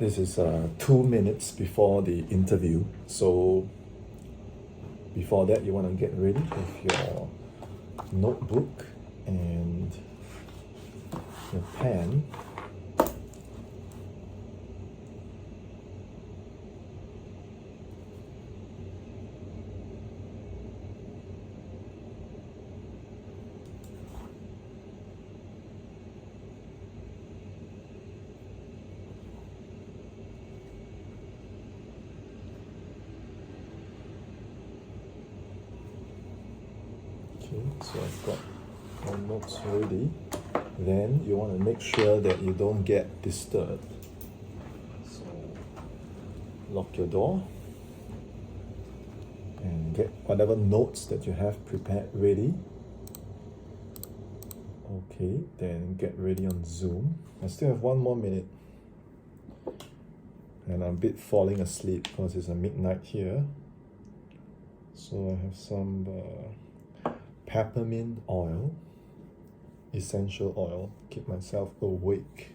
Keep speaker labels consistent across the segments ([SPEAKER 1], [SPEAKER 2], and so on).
[SPEAKER 1] This is 2 minutes before the interview. So before that, you want to get ready with your notebook and your pen. Okay, so I've got my notes ready. Then you want to make sure that you don't get disturbed. So lock your door and get whatever notes that you have prepared ready. Okay, then get ready on Zoom. I still have 1 more minute. And I'm a bit falling asleep because it's a midnight here. So I have some peppermint oil, essential oil, keep myself awake.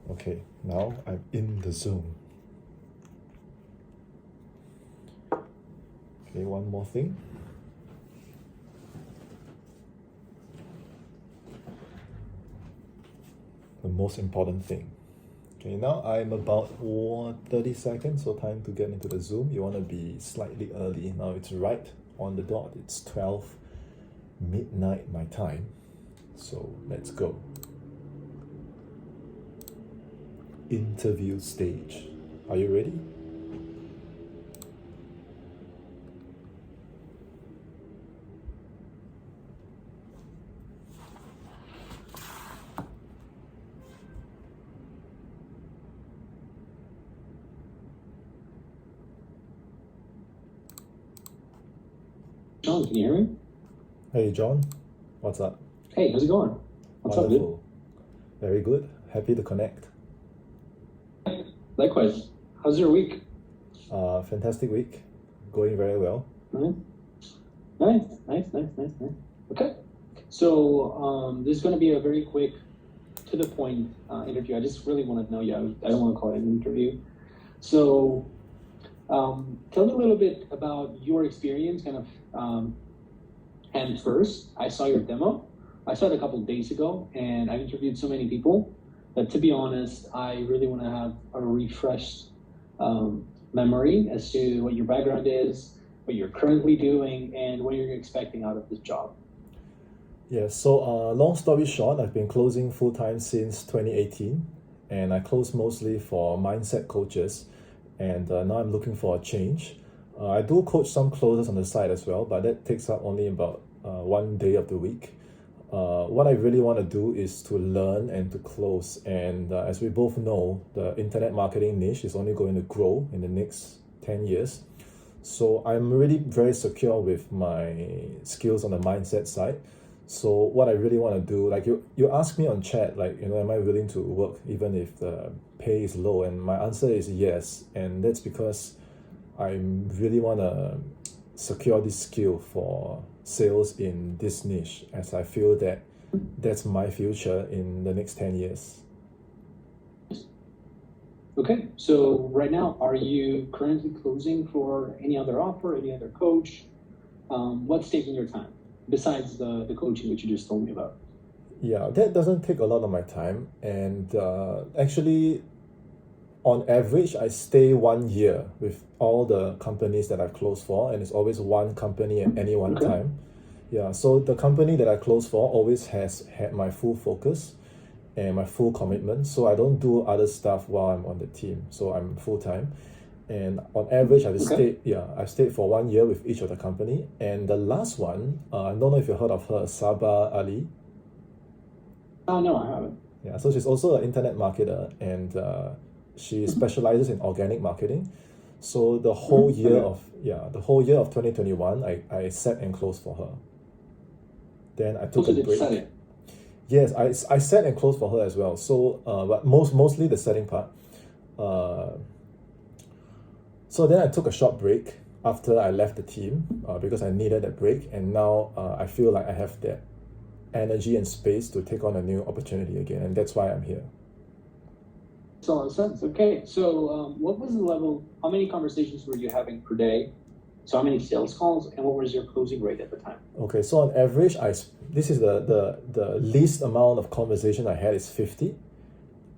[SPEAKER 1] Okay, now I'm in the Zoom. Okay, one more thing. The most important thing. Okay, now I'm about 30 seconds, so time to get into the Zoom. You want to be slightly early. Now it's right on the dot. It's 12 midnight my time. So let's go. Interview stage. Are you ready?
[SPEAKER 2] John, can you hear me?
[SPEAKER 1] Hey John, what's up?
[SPEAKER 2] Hey, how's it going? What's
[SPEAKER 1] Wonderful.
[SPEAKER 2] up,
[SPEAKER 1] Very good. Happy to connect.
[SPEAKER 2] dude? Likewise. How's your week?
[SPEAKER 1] Fantastic week. Going very well.
[SPEAKER 2] Nice. Okay. So this is going to be a very quick, to the point interview. I just really want to know you. I don't want to call it an interview. So tell me a little bit about your experience, kind of. And first, I saw your demo. I saw it a couple of days ago, and I've interviewed so many people that, to be honest, I really want to have a refreshed memory as to what your background is, what you're currently doing, and what you're expecting out of this job.
[SPEAKER 1] Yeah, so long story short, I've been closing full-time since 2018, and I close mostly for mindset coaches, and now I'm looking for a change. I do coach some closers on the side as well, but that takes up only about 1 day of the week. What I really want to do is to learn and to close, and as we both know, the internet marketing niche is only going to grow in the next 10 years. So I'm really very secure with my skills on the mindset side. So what I really want to do, like you asked me on chat, like, am I willing to work even if the pay is low? And my answer is yes. And that's because I really want to secure this skill for sales in this niche, as I feel that that's my future in the next 10 years.
[SPEAKER 2] Okay, so right now, are you currently closing for any other offer, any other coach? What's taking your time besides the coaching which you just told me about?
[SPEAKER 1] Yeah, that doesn't take a lot of my time. And actually, on average, I stay 1 year with all the companies that I've closed for, and it's always one company at any one
[SPEAKER 2] Okay.
[SPEAKER 1] time. Yeah, so the company that I close for always has had my full focus and my full commitment. So I don't do other stuff while I'm on the team. So I'm full time. And on average, I've stayed for 1 year with each of the company. And the last one, I don't know if you heard of her, Sabah Ali.
[SPEAKER 2] Oh, no, I haven't.
[SPEAKER 1] Yeah, so she's also an internet marketer, and she specializes in organic marketing. So the whole year of 2021, I set and closed for her. Then I took a
[SPEAKER 2] Also did
[SPEAKER 1] break.
[SPEAKER 2] setting.
[SPEAKER 1] Yes, I set and closed for her as well. So but mostly the setting part. So then I took a short break after I left the team because I needed a break, and now I feel like I have that energy and space to take on a new opportunity again, and that's why I'm here.
[SPEAKER 2] Makes a lot of sense. Okay, so what was the level? How many conversations were you having per day? So how many sales calls, and what was your closing rate at the time?
[SPEAKER 1] Okay, so on average, this is the least amount of conversation I had is 50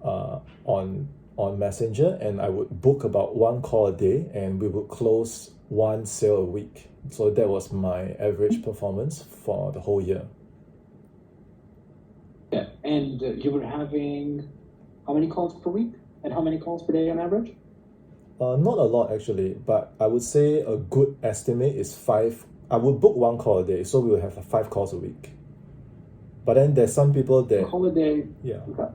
[SPEAKER 1] on Messenger, and I would book about one call a day, and we would close one sale a week. So that was my average performance for the whole year.
[SPEAKER 2] Yeah, and you were having how many calls per week, and how many calls per day on average?
[SPEAKER 1] Not a lot actually, but I would say a good estimate is 5. I would book one call a day, so we will have 5 calls a week. But then there's some people that
[SPEAKER 2] Call a day.
[SPEAKER 1] Yeah.
[SPEAKER 2] Okay.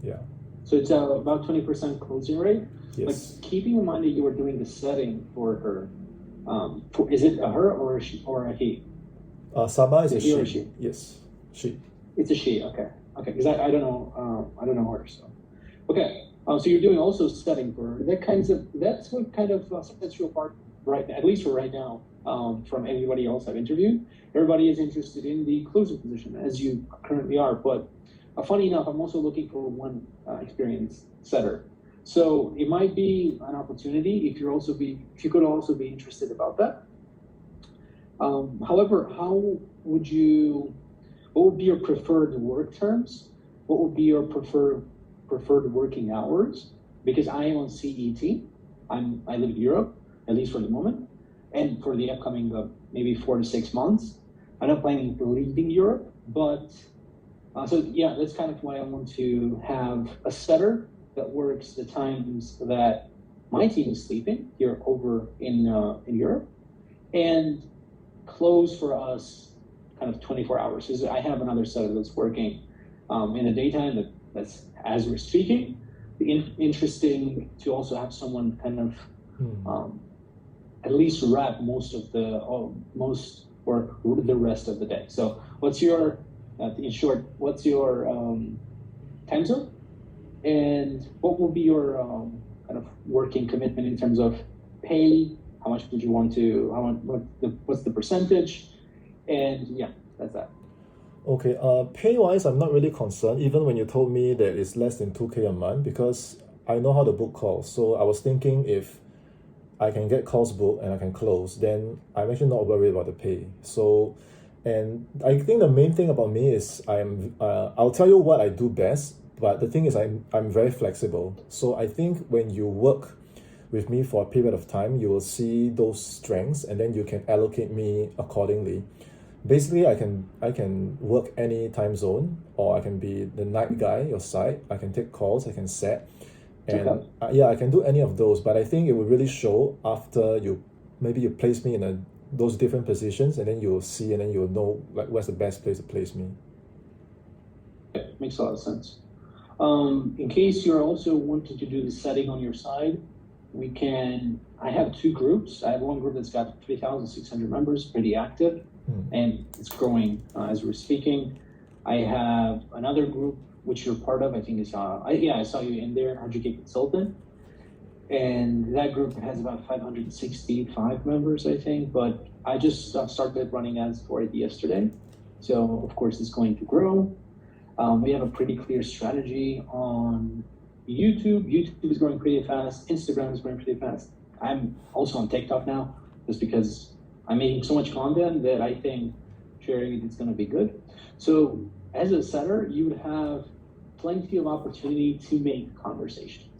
[SPEAKER 1] Yeah.
[SPEAKER 2] So it's about 20% closing rate.
[SPEAKER 1] Yes.
[SPEAKER 2] But keeping in mind that you were doing the setting for her, is it a her or a he?
[SPEAKER 1] Saba is a
[SPEAKER 2] He or
[SPEAKER 1] she.
[SPEAKER 2] she?
[SPEAKER 1] Yes, she.
[SPEAKER 2] It's a she. Okay. Okay. Because I don't know her. So okay. So you're doing also setting for that's what kind of sets you apart, right? At least for right now, from everybody else I've interviewed. Everybody is interested in the closing position, as you currently are. But funny enough, I'm also looking for one experienced setter. So it might be an opportunity if you could also be interested about that. However, what would be your preferred work terms? What would be your preferred working hours? Because I am on CET. I live in Europe, at least for the moment, and for the upcoming maybe 4 to 6 months. I'm not planning on leaving Europe, but so yeah, that's kind of why I want to have a setter that works the times that my team is sleeping here over in Europe, and close for us kind of 24 hours. Because I have another setter that's working in the daytime that's as we're speaking. Interesting to also have someone kind of at least wrap most work the rest of the day. So what's your in short, what's your time zone, and what will be your kind of working commitment in terms of pay? How much would you want to? What's the percentage? And yeah, that's that.
[SPEAKER 1] Okay, pay-wise, I'm not really concerned, even when you told me that it's less than 2K a month, because I know how to book calls. So I was thinking if I can get calls booked and I can close, then I'm actually not worried about the pay. So, and I think the main thing about me is I'll tell you what I do best, but the thing is I'm very flexible. So I think when you work with me for a period of time, you will see those strengths, and then you can allocate me accordingly. Basically, I can work any time zone, or I can be the night guy, your side. I can take calls, I can set, and yeah, I can do any of those. But I think it will really show after you place me in those different positions, and then you'll see, and then you'll know like where's the best place to place me.
[SPEAKER 2] It makes a lot of sense. In case you're also wanting to do the setting on your side, I have 2 groups. I have one group that's got 3,600 members, pretty active, and it's growing as we're speaking. I have another group, which you're part of, I think is, I saw you in there, 100K Consultant. And that group has about 565 members, I think, but I just started running ads for it yesterday. So of course it's going to grow. We have a pretty clear strategy on YouTube. YouTube is growing pretty fast. Instagram is growing pretty fast. I'm also on TikTok now, just because I'm making so much content that I think sharing it is going to be good. So as a setter, you would have plenty of opportunity to make conversations.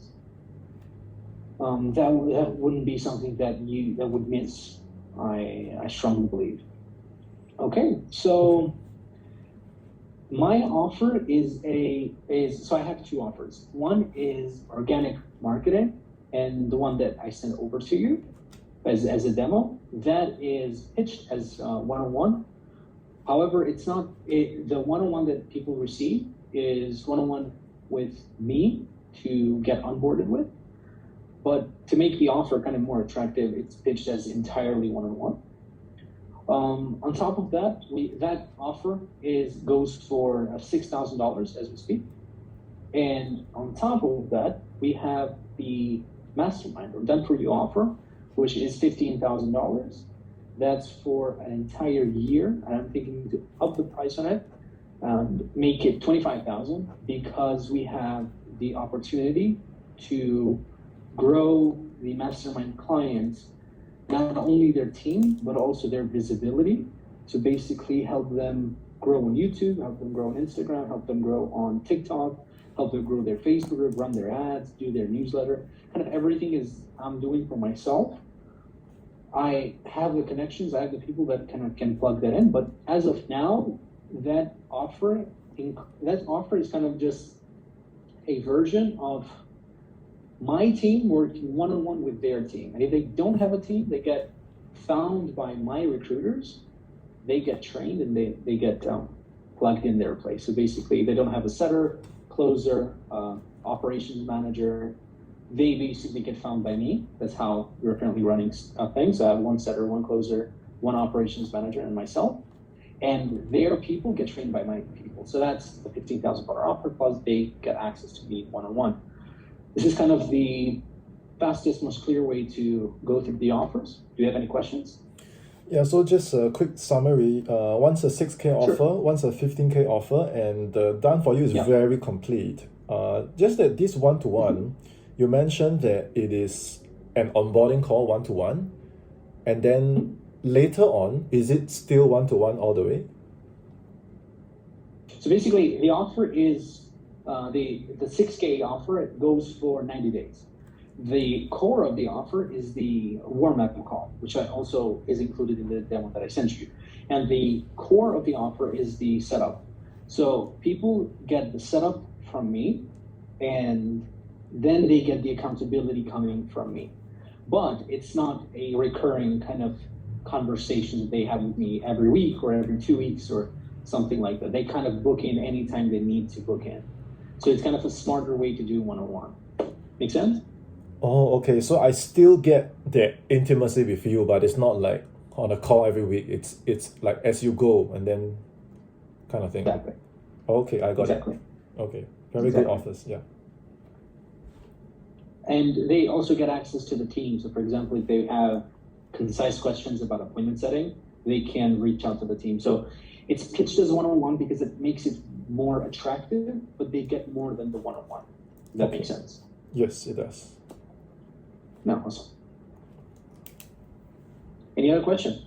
[SPEAKER 2] That wouldn't be something that would miss. I strongly believe. Okay, so my offer is so I have 2 offers. One is organic marketing, and the one that I sent over to you as a demo, that is pitched as one-on-one. However, it's not the one-on-one that people receive is one-on-one with me to get onboarded with. But to make the offer kind of more attractive, it's pitched as entirely one-on-one. On top of that, that offer goes for $6,000 as we speak. And on top of that, we have the mastermind or done for you offer, which is $15,000. That's for an entire year, and I'm thinking to up the price on it make it 25,000 because we have the opportunity to grow the mastermind clients, not only their team, but also their visibility, to basically help them grow on YouTube, help them grow on Instagram, help them grow on TikTok, help them grow their Facebook group, run their ads, do their newsletter. Kind of everything is I'm doing for myself. I have the connections, I have the people that can plug that in. But as of now, that offer is kind of just a version of my team working one-on-one with their team. And if they don't have a team, they get found by my recruiters, they get trained, and they get plugged in their place. So basically, they don't have a setter, closer, operations manager. They basically get found by me. That's how we're currently running things. I have one setter, one closer, one operations manager, and myself. And their people get trained by my people. So that's the $15,000 offer, plus they get access to me one-on-one. This is kind of the fastest, most clear way to go through the offers. Do you have any questions?
[SPEAKER 1] Yeah, so just a quick summary. One's a 6K offer, one's a 15K offer, and the done for you is very complete. Just that this one-to-one, you mentioned that it is an onboarding call one-to-one, and then later on, is it still one-to-one all the way?
[SPEAKER 2] So basically, the offer is the 6K offer. It goes for 90 days. The core of the offer is the warm-up call, which also is included in the demo that I sent you. And the core of the offer is the setup. So people get the setup from me, and then they get the accountability coming from me. But it's not a recurring kind of conversation that they have with me every week or every 2 weeks or something like that. They kind of book in anytime they need to book in. So it's kind of a smarter way to do one-on-one. Make sense?
[SPEAKER 1] Oh, okay. So I still get that intimacy with you, but it's not like on a call every week. It's like as you go and then kind of thing.
[SPEAKER 2] Exactly.
[SPEAKER 1] Okay, I got it. Okay. Very good offers, yeah.
[SPEAKER 2] And they also get access to the team. So for example, if they have concise questions about appointment setting, they can reach out to the team. So it's pitched as one-on-one because it makes it more attractive, but they get more than the one-on-one. Does that make sense?
[SPEAKER 1] Yes, it does.
[SPEAKER 2] No, awesome. Any other question?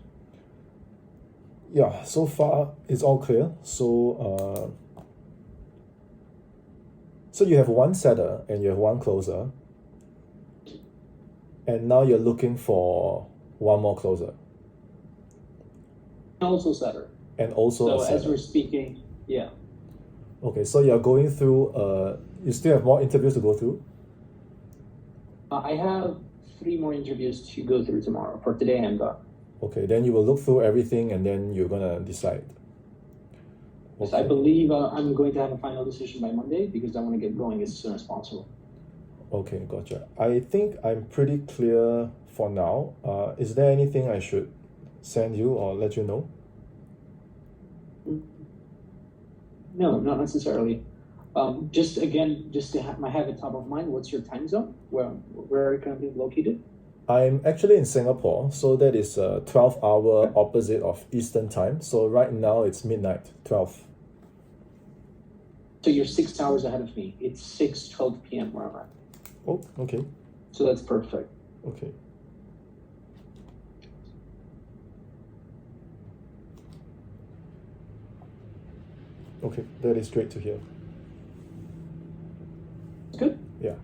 [SPEAKER 1] Yeah, so far it's all clear. So you have one setter and you have one closer, and now you're looking for one more closer.
[SPEAKER 2] Also setter.
[SPEAKER 1] And also
[SPEAKER 2] so as we're speaking, yeah.
[SPEAKER 1] Okay, so you're going through, you still have more interviews to go through?
[SPEAKER 2] I have 3 more interviews to go through tomorrow. For today, I'm done.
[SPEAKER 1] Okay, then you will look through everything and then you're going to decide.
[SPEAKER 2] Okay. So I believe I'm going to have a final decision by Monday because I want to get going as soon as possible.
[SPEAKER 1] Okay, gotcha. I think I'm pretty clear for now. Is there anything I should send you or let you know?
[SPEAKER 2] No, not necessarily. Just to have it top of mind, what's your time zone? Where are you currently located?
[SPEAKER 1] I'm actually in Singapore, so that is a 12-hour opposite of Eastern time. So right now it's midnight, 12.
[SPEAKER 2] So you're 6 hours ahead of me. It's 6:12 p.m. where I'm at.
[SPEAKER 1] Oh, okay.
[SPEAKER 2] So that's perfect.
[SPEAKER 1] Okay. Okay, that is great to hear.
[SPEAKER 2] Good.
[SPEAKER 1] Yeah.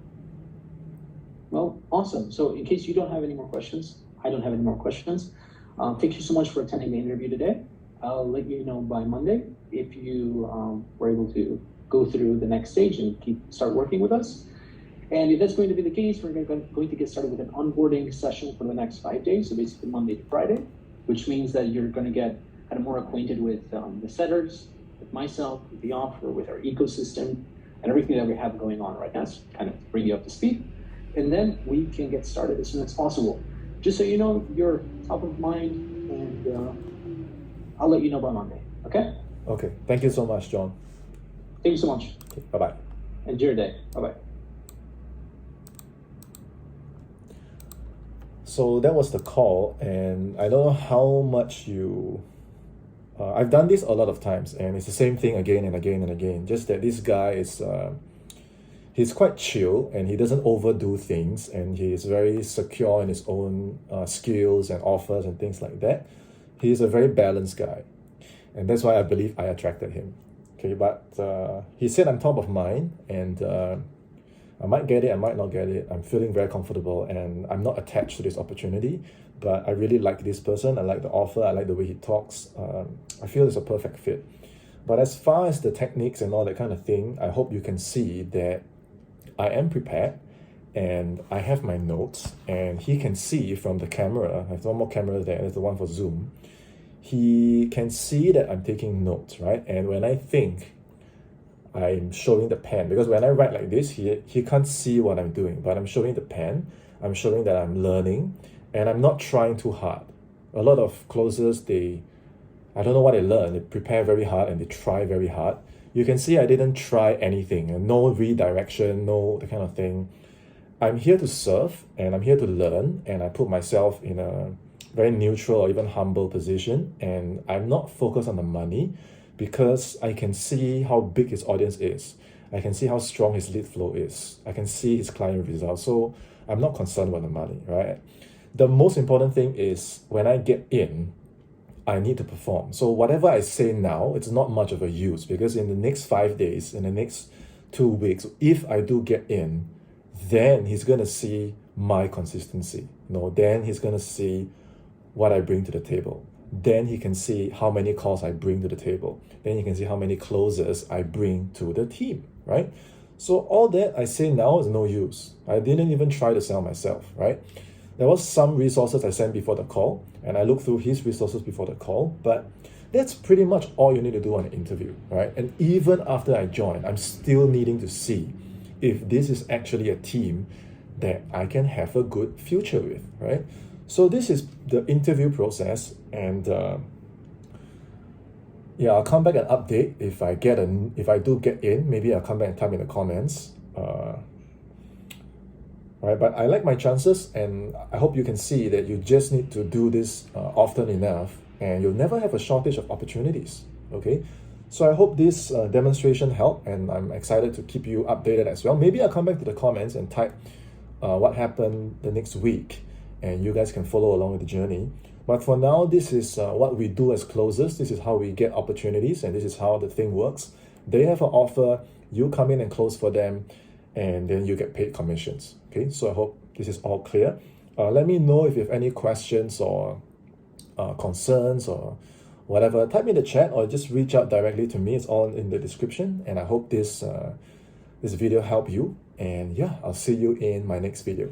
[SPEAKER 2] Well, awesome. So in case you don't have any more questions, I don't have any more questions. Thank you so much for attending the interview today. I'll let you know by Monday if you were able to go through the next stage and start working with us. And if that's going to be the case, we're going to get started with an onboarding session for the next 5 days, so basically Monday to Friday, which means that you're going to get kind of more acquainted with the setters, with myself, with the offer, with our ecosystem, and everything that we have going on right now, so kind of bring you up to speed. And then we can get started as soon as possible. Just so you know, you're top of mind, and I'll let you know by Monday, okay?
[SPEAKER 1] Okay, thank you so much, John.
[SPEAKER 2] Thank you so much.
[SPEAKER 1] Okay, bye-bye.
[SPEAKER 2] Enjoy your day. Bye-bye.
[SPEAKER 1] So that was the call, and I don't know how much you I've done this a lot of times, and it's the same thing again and again and again. Just that this guy is he's quite chill, and he doesn't overdo things, and he is very secure in his own skills and offers and things like that. He's a very balanced guy, and that's why I believe I attracted him. Okay, but he said I'm top of mind, and I might get it, I might not get it. I'm feeling very comfortable, and I'm not attached to this opportunity, but I really like this person. I like the offer. I like the way he talks. I feel it's a perfect fit. But as far as the techniques and all that kind of thing, I hope you can see that I am prepared, and I have my notes, and he can see from the camera. I have one more camera there. There's the one for Zoom. He can see that I'm taking notes, right? And when I think, I'm showing the pen, because when I write like this, he can't see what I'm doing, but I'm showing the pen. I'm showing that I'm learning, and I'm not trying too hard. A lot of closers, I don't know what they learn. They prepare very hard and they try very hard. You can see I didn't try anything, no redirection, no that kind of thing. I'm here to serve, and I'm here to learn, and I put myself in a very neutral or even humble position, and I'm not focused on the money, because I can see how big his audience is. I can see how strong his lead flow is. I can see his client results. So I'm not concerned about the money, right? The most important thing is when I get in, I need to perform. So whatever I say now, it's not much of a use, because in the next 5 days, in the next 2 weeks, if I do get in, then he's going to see my consistency. Then he's going to see what I bring to the table. Then he can see how many calls I bring to the table. Then he can see how many closers I bring to the team, right? So all that I say now is no use. I didn't even try to sell myself, right? There was some resources I sent before the call, and I looked through his resources before the call, but that's pretty much all you need to do on an interview, right? And even after I join, I'm still needing to see if this is actually a team that I can have a good future with, right? So this is the interview process, and I'll come back and update if I do get in. Maybe I'll come back and type in the comments. Right, but I like my chances, and I hope you can see that you just need to do this often enough, and you'll never have a shortage of opportunities. Okay, so I hope this demonstration helped, and I'm excited to keep you updated as well. Maybe I'll come back to the comments and type what happened the next week, and you guys can follow along with the journey. But for now, this is what we do as closers. This is how we get opportunities, and this is how the thing works. They have an offer, you come in and close for them, and then you get paid commissions. Okay, so I hope this is all clear. Let me know if you have any questions or concerns or whatever. Type in the chat or just reach out directly to me. It's all in the description, and I hope this video helped you. And I'll see you in my next video.